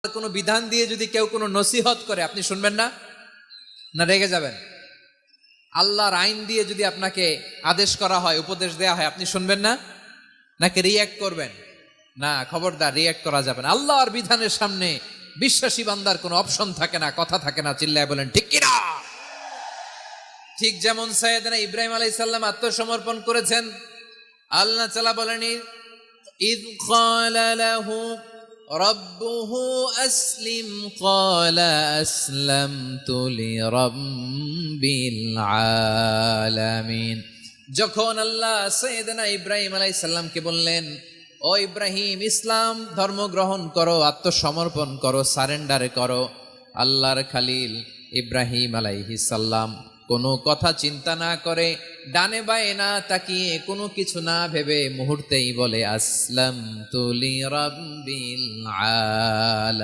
কোনো বিধান দিয়ে যদি কেউ কোনো নসিহত করে আপনি শুনবেন না? না রেগে যাবেন? আল্লাহর আইন দিয়ে যদি আপনাকে আদেশ করা হয়, উপদেশ দেয়া হয়, আপনি শুনবেন না? নাকি রিয়্যাক্ট করবেন? না, খবরদার, রিয়্যাক্ট করা যাবে না। আল্লাহর বিধানের সামনে বিশ্বাসী বান্দার কোনো অপশন থাকে না, কথা থাকে না। চিল্লায় বলেন ঠিক কিনা? ঠিক যেমন সাইয়েদনা ইব্রাহিম আলাইহিস সালাম আত্মসমর্পণ করেছেন। আল্লাহ তাআলা বলেনি ইয ক্বালা লাহু রাব্বুহু আসলিম ক্বালা আসলামতু লিরাব্বিল আলামিন। যখন আল্লাহ সাইয়েদনা ইব্রাহিম আলাইহিস সালামকে বললেন, ও ইব্রাহিম, ইসলাম ধর্ম গ্রহণ করো, আত্মসমর্পণ করো, সারেন্ডার করো, আল্লাহর খালিল ইব্রাহিম আলাইহিস সালাম কোনো কথা চিন্তা না করে, ডানে বায়ে না তাকিয়ে, কোনো কিছু না ভেবে মুহূর্তেই বলে আসলামতু লিরাব্বিল আলামিন।